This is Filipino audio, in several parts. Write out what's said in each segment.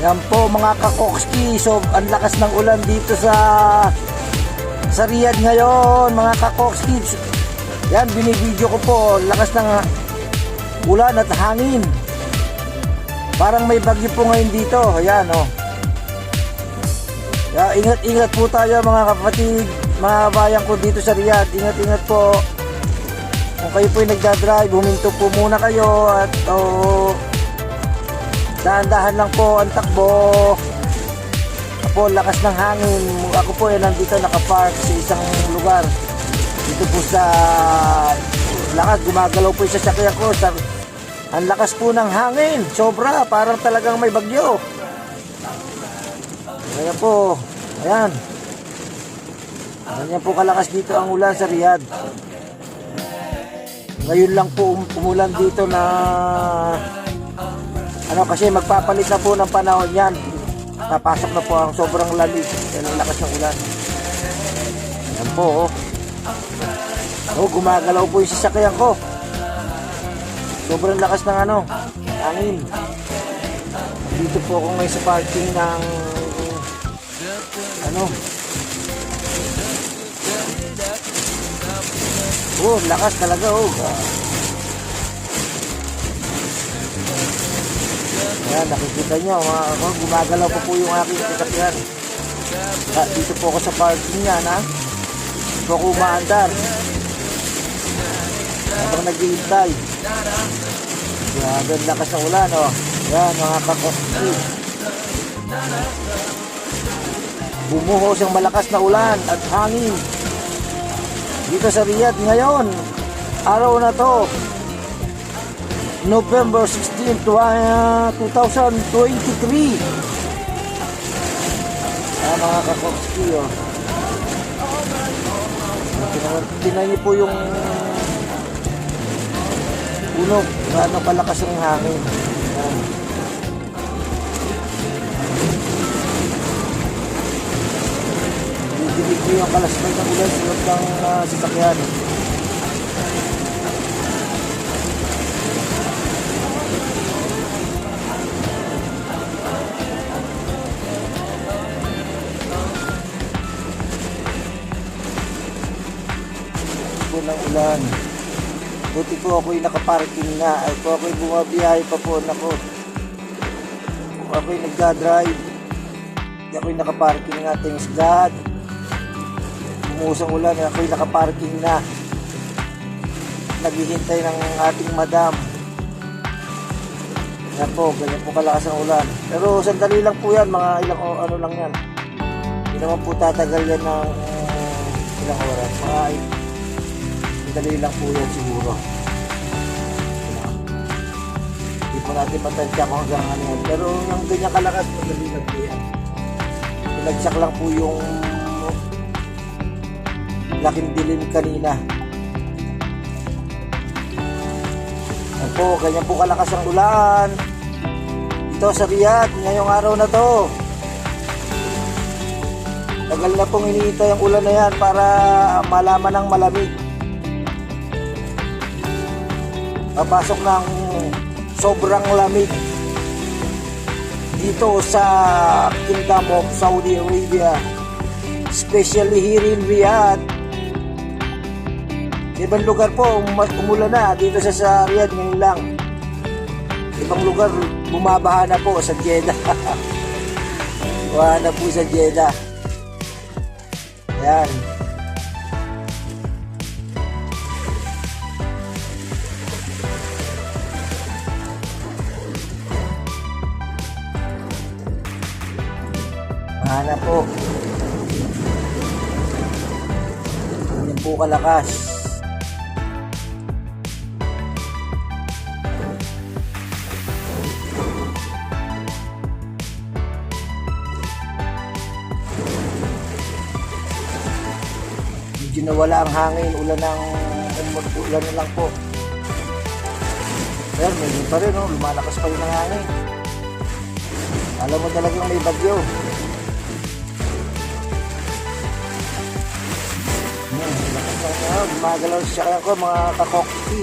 Yan po mga kakokski. So ang lakas ng ulan dito sa Riyadh ngayon mga kakokski. Yan, binibideo ko po. Lakas ng ulan at hangin. Parang may bagyo po ngayon dito. Ayan oh. Ingat-ingat po tayo mga kapatid, mga bayan ko dito sa Riyadh. Ingat-ingat po. Kung kayo po ay nagdadrive, huminto po muna kayo at dahan-dahan lang po ang takbo. Ako, lakas ng hangin. Ako po ay nandito nakapark sa isang lugar. Dito po sa lakas, gumagalaw po yung sasakyan ko. Ang lakas po ng hangin. Sobra, parang talagang may bagyo. Kaya po, ayan. Ganyan po kalakas dito ang ulan sa Riyadh. Ngayon lang po umulan dito na kasi magpapalit na po ng panahon yan. Papasok na po ang sobrang lamig dahil ang lakas ng ulan. Ayan po gumagalaw po yung sasakyan ko. Sobrang lakas ng hangin. Dito po ako ngayon sa parking ng lakas talaga Ayan, nakikita nyo gumagalaw po yung aking sasakyan. Dito po ako sa parking niya dito ako umaandar habang nag-iintay. Grabe ang lakas ng ulan Ayan mga kakokski. Bumuhos ang malakas na ulan at hangin dito sa Riyadh ngayon. Araw na to, November 16, 2023. Mga kakokski Tingnan niyo po yung puno, gaano kalakas ang hangin. Dinig ko yung kalasbay ng ulan sa loob ng sasakyan. Ng ulan. Buti po ako'y nakaparking na. Ay po ako'y bumabiyahe pa po. Kung ako'y nagdadrive, hindi ako'y nakaparking na. Thanks God. Umusang ulan. Ako'y nakaparking na. Naghihintay ng ating madam. Yan po. Ganyan po kalakas ang ulan. Pero sandali lang po yan. Mga ilang lang yan. Hindi naman po tatagal yan ng ilang oras. Dali lang po yan siguro. Hindi po natin matansya kung hanggang yan. Pero yung ganyan kalakas, dali lang po yan. Pinagsak lang po yung laking dilim kanina. Yan po, ganyan po kalakas ang ulan dito sa Riyadh ngayong araw na to. Tagal na pong iniintay ang ulan na yan para malaman ng malamig. Papasok ng sobrang lamig dito sa Kingdom of Saudi Arabia, especially here in Riyadh. Ibang lugar po umulan na, dito sa Riyadh ngayon lang. Ibang lugar bumabaha na po sa Jeddah. Bumabaha na po sa Jeddah. Ayan. Mahana po. Ganyan po kalakas. Medyo nawala ang hangin. Ulan na lang po. Ayan, medyo pa rin. Lumalakas pa rin ang hangin. Alam mo talagang may bagyo. Gumagalaw siya ko mga kakokski.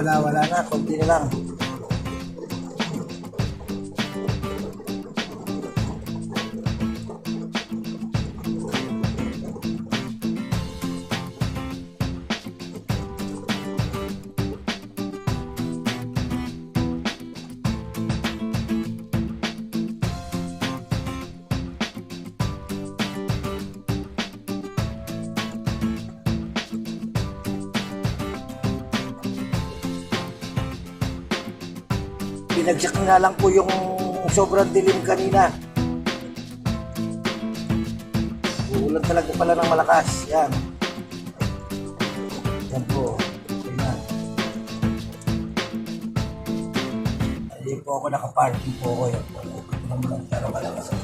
wala na. Kunti na lang. Pinagsak nga lang po yung sobrang dilim kanina. Uulan talaga pala ng malakas. Yan. Yan po. Yan. Hindi po ako nakaparking po ako. Yan. Para malakas ang